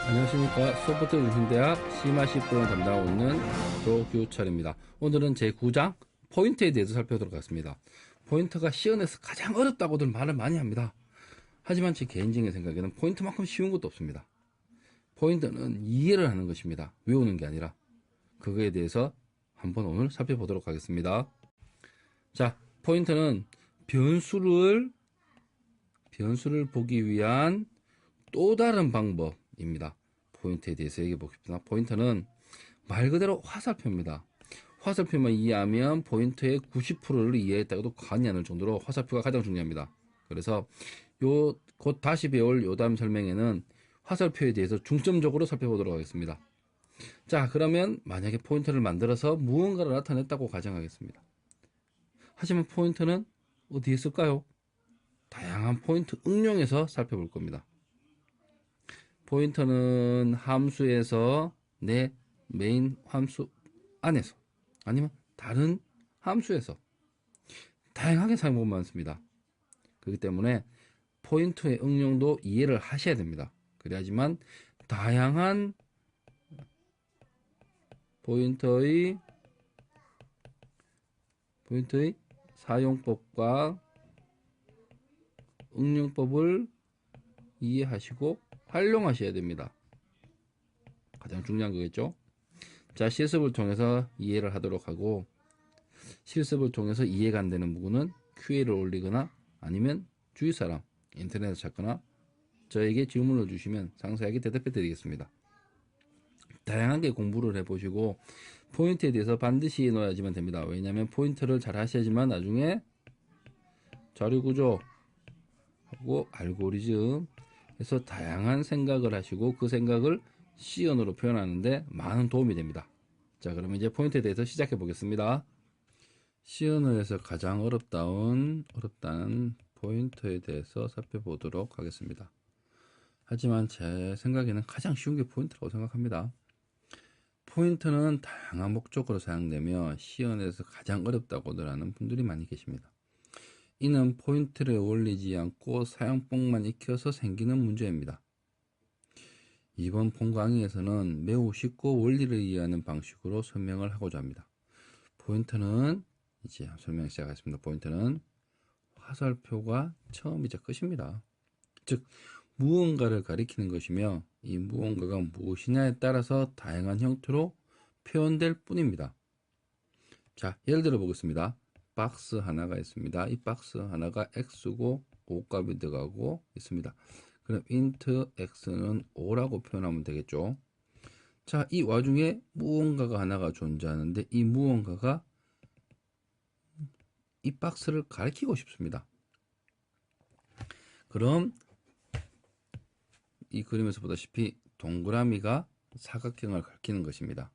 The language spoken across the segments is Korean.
안녕하십니까. 소프트 운신대학 C-10 프로그램 담당하고 있는 조규철입니다. 오늘은 제9장 포인트에 대해서 살펴보도록 하겠습니다. 포인트가 시연에서 가장 어렵다고들 말을 많이 합니다. 하지만 제 개인적인 생각에는 포인트만큼 쉬운 것도 없습니다. 포인트는 이해를 하는 것입니다. 외우는 게 아니라. 그거에 대해서 한번 오늘 살펴보도록 하겠습니다. 자, 포인트는 변수를 보기 위한 또 다른 방법입니다. 포인트에 대해서 얘기해 보겠습니다. 포인트는 말 그대로 화살표입니다. 화살표만 이해하면 포인트의 90%를 이해했다고도 과언이 아닐 정도로 화살표가 가장 중요합니다. 그래서 곧 다시 배울 요담 설명에는 화살표에 대해서 중점적으로 살펴보도록 하겠습니다. 자, 그러면 만약에 포인트를 만들어서 무언가를 나타냈다고 가정하겠습니다. 하지만 포인트는 어디에 쓸까요? 다양한 포인트 응용에서 살펴볼 겁니다. 포인터는 함수에서 내 메인 함수 안에서 아니면 다른 함수에서 다양하게 사용하면 많습니다. 그렇기 때문에 포인트의 응용도 이해를 하셔야 됩니다. 그래야지만 다양한 포인터의 사용법과 응용법을 이해하시고 활용하셔야 됩니다. 가장 중요한 거겠죠. 자, 실습을 통해서 이해를 하도록 하고, 실습을 통해서 이해가 안 되는 부분은 QA를 올리거나 아니면 주위 사람 인터넷에서 찾거나 저에게 질문을 주시면 상세하게 대답해 드리겠습니다. 다양하게 공부를 해보시고 포인트에 대해서 반드시 넣어야지만 됩니다. 왜냐하면 포인트를 잘 하셔야지만 나중에 자료구조 하고 알고리즘 해서 다양한 생각을 하시고 그 생각을 C언어로 표현하는데 많은 도움이 됩니다. 자, 그러면 이제 포인트에 대해서 시작해 보겠습니다. C언어에서 가장 어렵다는 포인터에 대해서 살펴보도록 하겠습니다. 하지만 제 생각에는 가장 쉬운 게 포인트라고 생각합니다. 포인트는 다양한 목적으로 사용되며 C언어에서 가장 어렵다고들 하는 분들이 많이 계십니다. 이는 포인트를 올리지 않고 사용법만 익혀서 생기는 문제입니다. 이번 본 강의에서는 매우 쉽고 원리를 이해하는 방식으로 설명을 하고자 합니다. 포인트는 이제 설명 시작하겠습니다. 포인트는 화살표가 처음이자 끝입니다. 즉 무언가를 가리키는 것이며 이 무언가가 무엇이냐에 따라서 다양한 형태로 표현될 뿐입니다. 자, 예를 들어 보겠습니다. 박스 하나가 있습니다. 이 박스 하나가 X고 5값이 들어가고 있습니다. 그럼 int X는 5라고 표현하면 되겠죠. 자, 이 와중에 무언가가 하나가 존재하는데 이 무언가가 이 박스를 가리키고 싶습니다. 그럼 이 그림에서 보다시피 동그라미가 사각형을 가리키는 것입니다.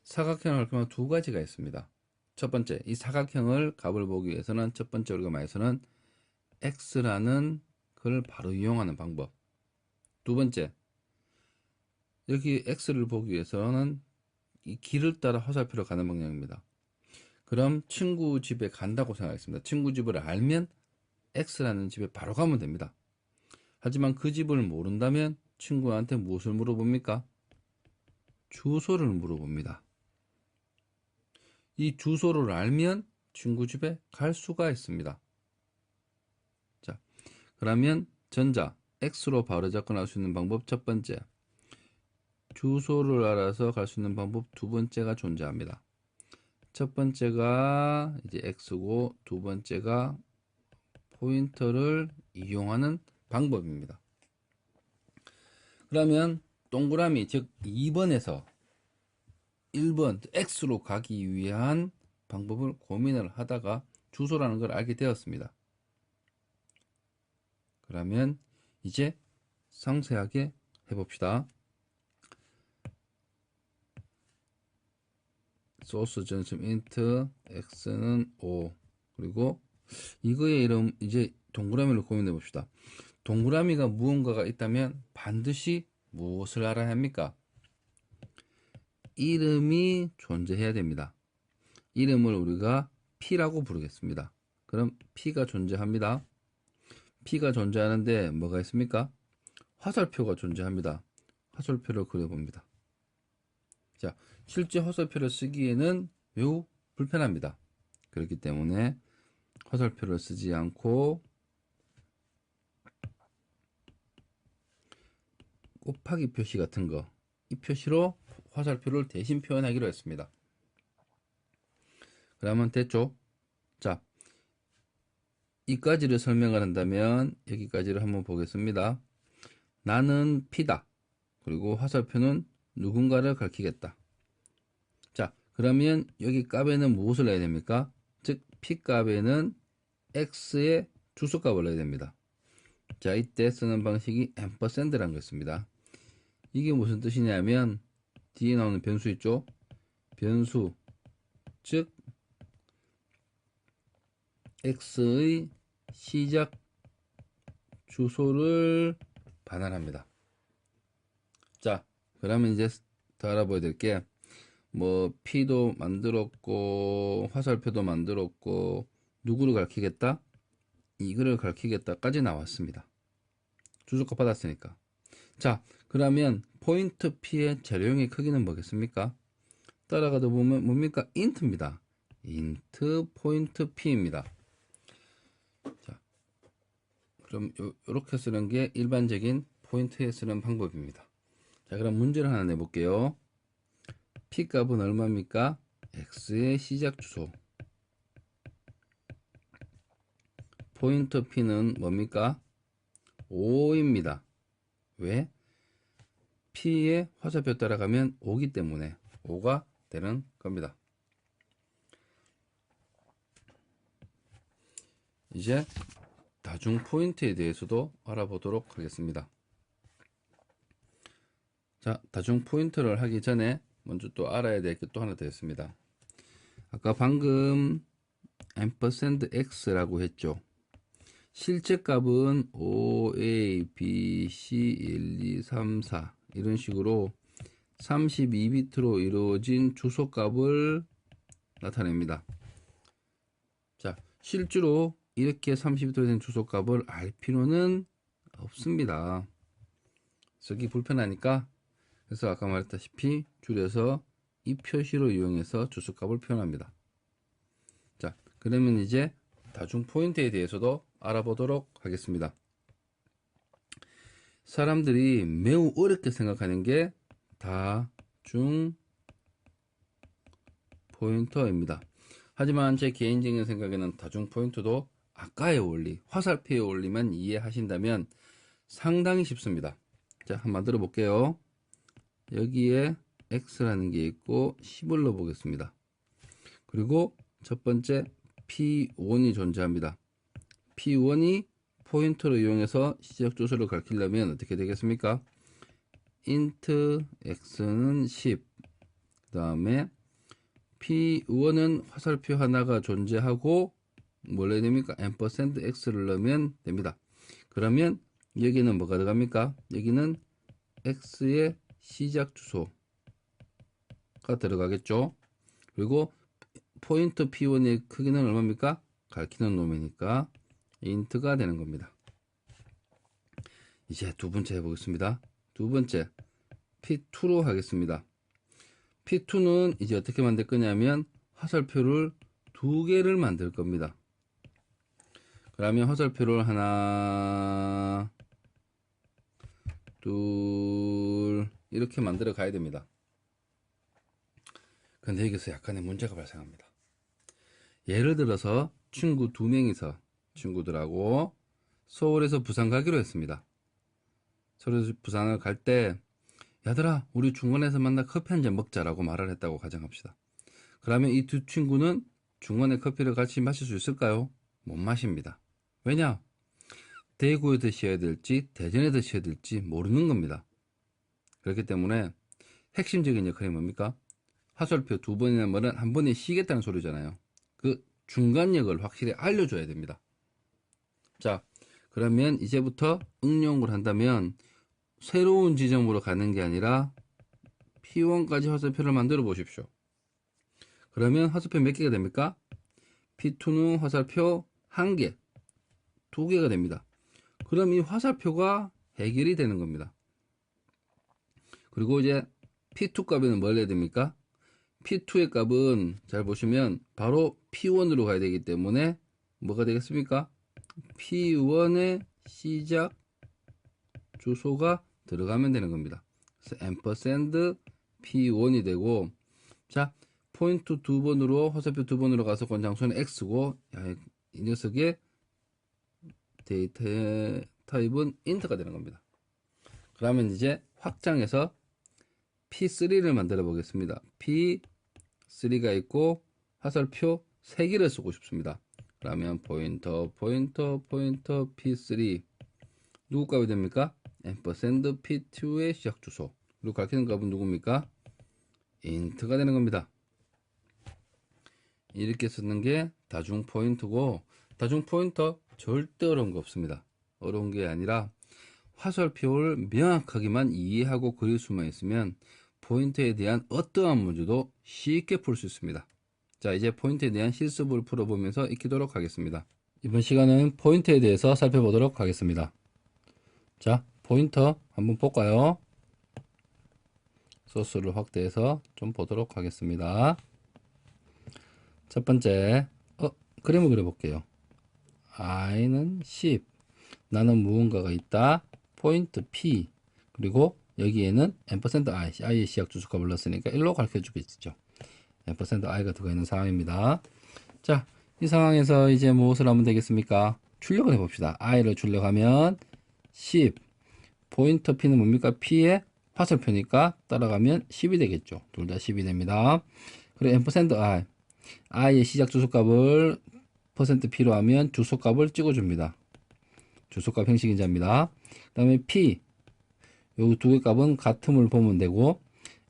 사각형을 가리키면 두 가지가 있습니다. 첫 번째, 이 사각형을 값을 보기 위해서는 첫 번째 우리가 말해서는 X라는 걸 바로 이용하는 방법. 두 번째, 여기 X를 보기 위해서는 이 길을 따라 화살표로 가는 방향입니다. 그럼 친구 집에 간다고 생각했습니다. 친구 집을 알면 X라는 집에 바로 가면 됩니다. 하지만 그 집을 모른다면 친구한테 무엇을 물어봅니까? 주소를 물어봅니다. 이 주소를 알면 친구 집에 갈 수가 있습니다. 자, 그러면 전자 X로 바로 접근할 수 있는 방법 첫 번째, 주소를 알아서 갈 수 있는 방법 두 번째가 존재합니다. 첫 번째가 이제 X고 두 번째가 포인터를 이용하는 방법입니다. 그러면 동그라미 즉 2번에서 1번 X로 가기 위한 방법을 고민을 하다가 주소라는 걸 알게 되었습니다. 그러면 이제 상세하게 해봅시다. 소스 전심 int x는 5 그리고 이거의 이름 이제 동그라미를 고민해 봅시다. 동그라미가 무언가가 있다면 반드시 무엇을 알아야 합니까? 이름이 존재해야 됩니다. 이름을 우리가 P라고 부르겠습니다. 그럼 P가 존재합니다. P가 존재하는데 뭐가 있습니까? 화살표가 존재합니다. 화살표를 그려봅니다. 자, 실제 화살표를 쓰기에는 매우 불편합니다. 그렇기 때문에 화살표를 쓰지 않고 곱하기 표시 같은 거, 이 표시로 화살표를 대신 표현하기로 했습니다. 그러면 됐죠? 자, 이까지를 설명을 한다면 여기까지를 한번 보겠습니다. 나는 P다. 그리고 화살표는 누군가를 가리키겠다. 자, 그러면 여기 값에는 무엇을 넣어야 됩니까? 즉 P 값에는 X의 주소값을 넣어야 됩니다. 자, 이때 쓰는 방식이 앰퍼샌드라는 것입니다. 이게 무슨 뜻이냐면 뒤에 나오는 변수 있죠? 변수, 즉 X의 시작 주소를 반환합니다. 자, 그러면 이제 더 알아봐야 될 게 뭐 P도 만들었고 화살표도 만들었고 누구를 가리키겠다? 이거를 가리키겠다까지 나왔습니다. 주소값 받았으니까. 자, 그러면 포인트 P의 재료형의 크기는 뭐겠습니까? 따라가다 보면 뭡니까? int입니다. int 포인트 P입니다. 자, 그럼 이렇게 쓰는 게 일반적인 포인트에 쓰는 방법입니다. 자, 그럼 문제를 하나 내볼게요. P 값은 얼마입니까? X의 시작 주소. 포인트 P는 뭡니까? 5입니다. 왜? P의 화살표 따라가면 5기 때문에 5가 되는 겁니다. 이제 다중 포인트에 대해서도 알아보도록 하겠습니다. 자, 다중 포인트를 하기 전에 먼저 또 알아야 될 게 또 하나 더 있습니다. 아까 방금 $x라고 했죠. 실제 값은 O, A, B, C, 1, 2, 3, 4 이런 식으로 32비트로 이루어진 주소값을 나타냅니다. 자, 실제로 이렇게 30비트로 된 주소값을 알 필요는 없습니다. 쓰기 불편하니까. 그래서 아까 말했다시피 줄여서 이 표시로 이용해서 주소값을 표현합니다. 자, 그러면 이제 다중 포인트에 대해서도 알아보도록 하겠습니다. 사람들이 매우 어렵게 생각하는 게 다중 포인터입니다. 하지만 제 개인적인 생각에는 다중 포인트도 아까의 원리, 화살표의 원리만 이해하신다면 상당히 쉽습니다. 자, 한번 만들어 볼게요. 여기에 X라는 게 있고 10을 넣어 보겠습니다. 그리고 첫 번째 P1이 존재합니다. P1이 포인터를 이용해서 시작 주소를 가리키려면 어떻게 되겠습니까? int x는 10, 그 다음에 P1은 화살표 하나가 존재하고 뭘 넣어야 됩니까? $x를 넣으면 됩니다. 그러면 여기는 뭐가 들어갑니까? 여기는 x의 시작 주소가 들어가겠죠. 그리고 포인트 P1의 크기는 얼마입니까? 가리키는 놈이니까 int가 되는 겁니다. 이제 두 번째 해보겠습니다. 두 번째 P2로 하겠습니다. P2는 이제 어떻게 만들 거냐면 화살표를 두 개를 만들 겁니다. 그러면 화살표를 하나, 둘 이렇게 만들어 가야 됩니다. 근데 여기서 약간의 문제가 발생합니다. 예를 들어서 친구 두 명이서 친구들하고 서울에서 부산 가기로 했습니다. 서울에서 부산을 갈 때 야들아 우리 중원에서 만나 커피 한잔 먹자라고 말을 했다고 가정합시다. 그러면 이 두 친구는 중원에 커피를 같이 마실 수 있을까요? 못 마십니다. 왜냐? 대구에 드셔야 될지 대전에 드셔야 될지 모르는 겁니다. 그렇기 때문에 핵심적인 역할이 뭡니까? 화살표 두 번이나 말은 한 번에 쉬겠다는 소리잖아요. 그 중간역을 확실히 알려줘야 됩니다. 자, 그러면 이제부터 응용을 한다면 새로운 지점으로 가는 게 아니라 P1까지 화살표를 만들어 보십시오. 그러면 화살표 몇 개가 됩니까? P2는 화살표 1개, 2개가 됩니다. 그럼 이 화살표가 해결이 되는 겁니다. 그리고 이제 P2 값에는 뭘 해야 됩니까? P2의 값은 잘 보시면 바로 P1으로 가야 되기 때문에 뭐가 되겠습니까? P1의 시작 주소가 들어가면 되는 겁니다. 그래서 ampersand P1이 되고, 자, 포인트 두 번으로, 화살표 두 번으로 가서 권장수는 X고, 이 녀석의 데이터 타입은 int가 되는 겁니다. 그러면 이제 확장해서 P3를 만들어 보겠습니다. P3가 있고 화살표 3개를 쓰고 싶습니다. 그러면 포인터 P3 누구 값이 됩니까? ampersand P2의 시작 주소, 그리고 가리키는 값은 누굽니까? int가 되는 겁니다. 이렇게 쓰는 게 다중 포인터고, 다중 포인터 절대 어려운 거 없습니다. 어려운 게 아니라 화살표를 명확하게만 이해하고 그릴 수만 있으면 포인터에 대한 어떠한 문제도 쉽게 풀 수 있습니다. 자, 이제 포인터에 대한 실습을 풀어보면서 익히도록 하겠습니다. 이번 시간은 포인터에 대해서 살펴보도록 하겠습니다. 자, 포인터 한번 볼까요? 소스를 확대해서 좀 보도록 하겠습니다. 첫 번째, 그림을 그려볼게요. i는 10, 나는 무언가가 있다, 포인트 P, 그리고 여기에는 %i, i의 시작 주소값을 넣었으니까 1로 가르쳐 주겠죠. %i가 들어가 있는 상황입니다. 자, 이 상황에서 이제 무엇을 하면 되겠습니까? 출력을 해봅시다. i를 출력하면 10, 포인터 P는 뭡니까? P의 화살표니까 따라가면 10이 되겠죠. 둘 다 10이 됩니다. 그리고 %i, i의 시작 주소값을 %p로 하면 주소값을 찍어줍니다. 주소값 형식인자입니다. 그 다음에 p, 요 두 개 값은 같음을 보면 되고,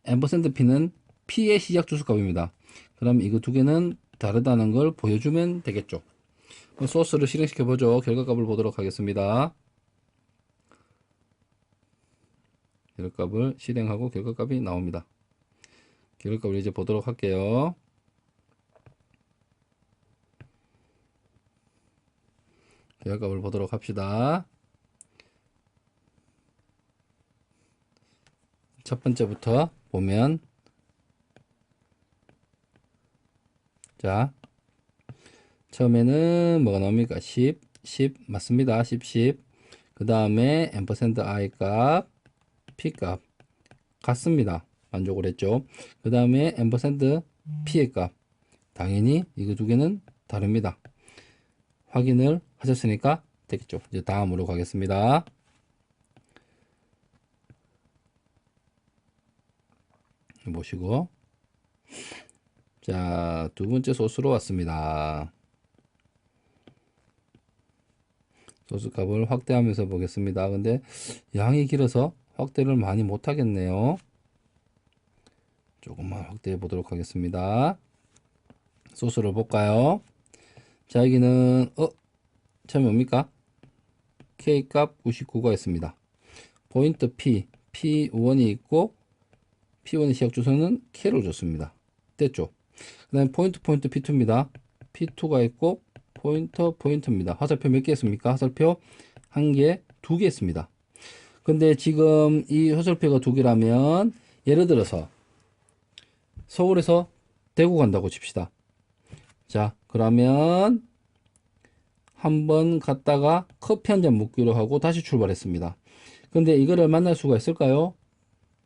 %p는 p의 시작 주소값입니다. 그럼 이거 두 개는 다르다는 걸 보여주면 되겠죠. 소스를 실행시켜 보죠. 결과값을 보도록 하겠습니다. 결과값을 실행하고 결과값이 나옵니다. 결과값을 이제 보도록 할게요. 결과값을 보도록 합시다. 첫 번째부터 보면, 자, 처음에는 뭐가 나옵니까? 10 맞습니다. 10. 그 다음에 %i 값, p 값 같습니다. 만족을 했죠. 그 다음에 %p의 값, 당연히 이거 두 개는 다릅니다. 확인을 하셨으니까 되겠죠. 이제 다음으로 가겠습니다. 보시고, 자, 두 번째 소스로 왔습니다. 소스 값을 확대하면서 보겠습니다. 근데 양이 길어서 확대를 많이 못 하겠네요. 조금만 확대해 보도록 하겠습니다. 소스를 볼까요? 자, 여기는 처음에 뭡니까? K 값 99가 있습니다. 포인트 P, P1이 있고 P1의 시작 주소는 K로 줬습니다. 됐죠? 그 다음에 포인트 P2입니다. P2가 있고 포인트입니다. 화살표 몇 개 있습니까? 화살표 한 개, 두 개 있습니다. 근데 지금 이 화살표가 두 개라면, 예를 들어서 서울에서 대구 간다고 칩시다. 자, 그러면 한번 갔다가 커피 한 잔 먹기로 하고 다시 출발했습니다. 근데 이거를 만날 수가 있을까요?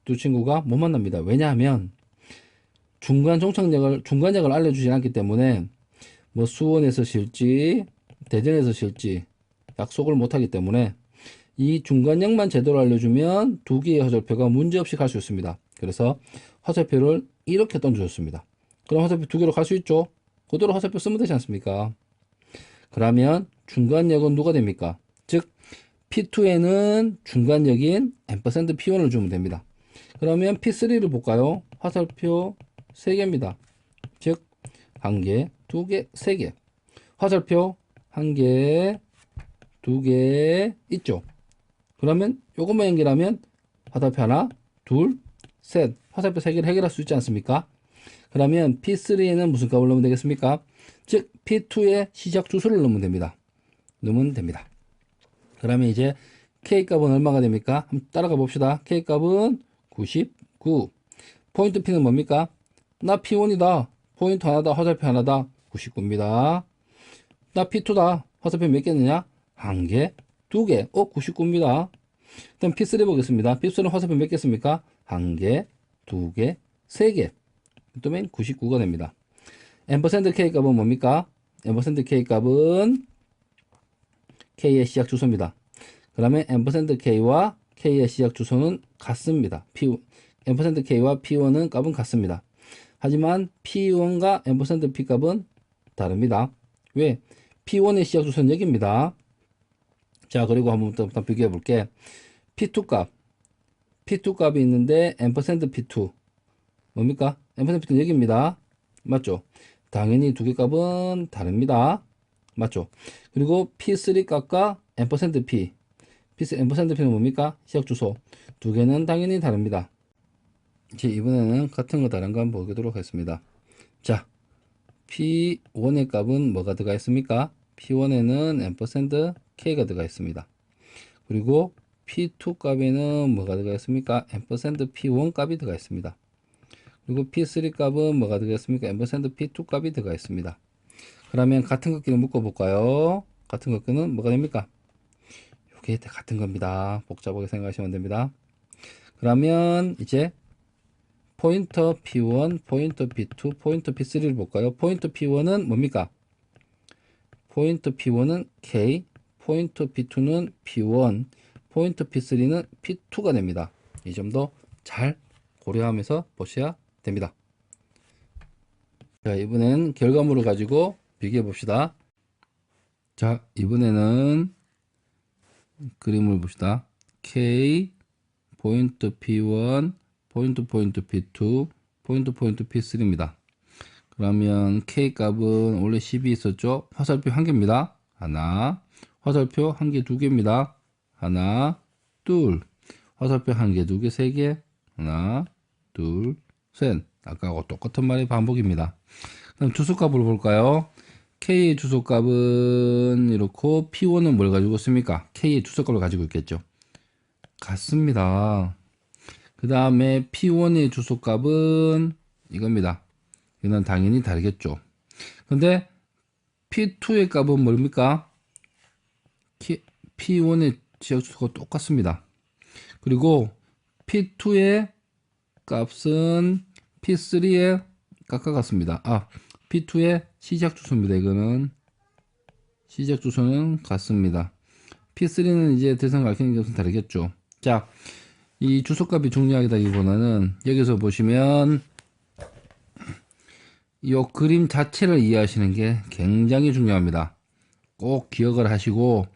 두 친구가 못 만납니다. 왜냐하면 중간역을 알려주지 않기 때문에, 뭐 수원에서 쉴지 대전에서 쉴지 약속을 못 하기 때문에, 이 중간역만 제대로 알려주면 두 개의 화살표가 문제없이 갈 수 있습니다. 그래서 화살표를 이렇게 던져줬습니다. 그럼 화살표 두 개로 갈 수 있죠. 그대로 화살표 쓰면 되지 않습니까? 그러면 중간역은 누가 됩니까? 즉 P2에는 중간역인 %P1을 주면 됩니다. 그러면 P3를 볼까요? 화살표 3개입니다. 즉 1개, 2개, 3개. 화살표 1개, 2개 있죠. 그러면 요것만 연결하면 화살표 하나, 둘, 셋, 화살표 3개를 해결할 수 있지 않습니까? 그러면 P3에는 무슨 값을 넣으면 되겠습니까? 즉 P2의 시작 주소를 넣으면 됩니다. 그러면 이제 K 값은 얼마가 됩니까? 한번 따라가 봅시다. K 값은 99. 포인트 P는 뭡니까? 나 P1이다. 포인트 하나다. 화살표 하나다. 99입니다. 나 P2다. 화살표 몇 개느냐? 한 개, 두 개. 99입니다. 그럼 P3 보겠습니다. P3는 화살표 몇 개 씁니까? 한 개, 두 개, 세 개. 그러면 99가 됩니다. %K 값은 뭡니까? %K 값은 K의 시작 주소입니다. 그러면 %K와 K의 시작 주소는 같습니다. %K와 P1은 값은 같습니다. 하지만 P1과 %P 값은 다릅니다. 왜? P1의 시작 주소는 여기입니다. 자, 그리고 한번 더 비교해 볼게. P2 값이 있는데 %P2 뭡니까? %P2는 여기입니다. 맞죠? 당연히 두 개 값은 다릅니다. 맞죠? 그리고 P3 값과 %P %P는 뭡니까? 시작 주소 두 개는 당연히 다릅니다. 이제 이번에는 같은 거 다른 거 한번 보도록 하겠습니다. 자, P1의 값은 뭐가 들어가 있습니까? P1에는 %K가 들어가 있습니다. 그리고 P2 값에는 뭐가 들어가 있습니까? %P1 값이 들어가 있습니다. 그리고 P3 값은 뭐가 들어가 있습니까? %P2 값이 들어가 있습니다. 그러면 같은 걷기를 묶어 볼까요? 같은 걷기는 뭐가 됩니까? 이게 같은 겁니다. 복잡하게 생각하시면 됩니다. 그러면 이제 포인터 P1, 포인터 P2, 포인터 P3를 볼까요? 포인터 P1은 뭡니까? 포인터 P1은 K, 포인터 P2는 P1, 포인터 P3는 P2가 됩니다. 이 점도 잘 고려하면서 보셔야 됩니다. 자, 이번엔 결과물을 가지고 비교해 봅시다. 자, 이번에는 그림을 봅시다. K, 포인트 P1, 포인트 P2, 포인트 P3입니다. 그러면 K 값은 원래 10이 있었죠? 화살표 한 개입니다. 하나, 화살표 한 개, 두 개입니다. 하나, 둘, 화살표 한 개, 두 개, 세 개. 하나, 둘, 셋. 아까하고 똑같은 말의 반복입니다. 그럼 주소값을 볼까요? K의 주소값은 이렇고 P1은 뭘 가지고 있습니까? K의 주소값을 가지고 있겠죠. 같습니다. 그 다음에 P1의 주소값은 이겁니다. 이건 당연히 다르겠죠. 근데 P2의 값은 뭡니까? P1의 지역 주소가 똑같습니다. 그리고 P2의 값은 P3의 값과 같습니다. P2의 시작 주소입니다. 이거는 시작 주소는 같습니다. P3는 이제 대상 밝히는 것은 다르겠죠. 자, 이 주소값이 중요하다기보다는 여기서 보시면 이 그림 자체를 이해하시는 게 굉장히 중요합니다. 꼭 기억을 하시고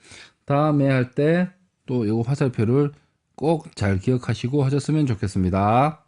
다음에 할 때 또 이 화살표를 꼭 잘 기억하시고 하셨으면 좋겠습니다.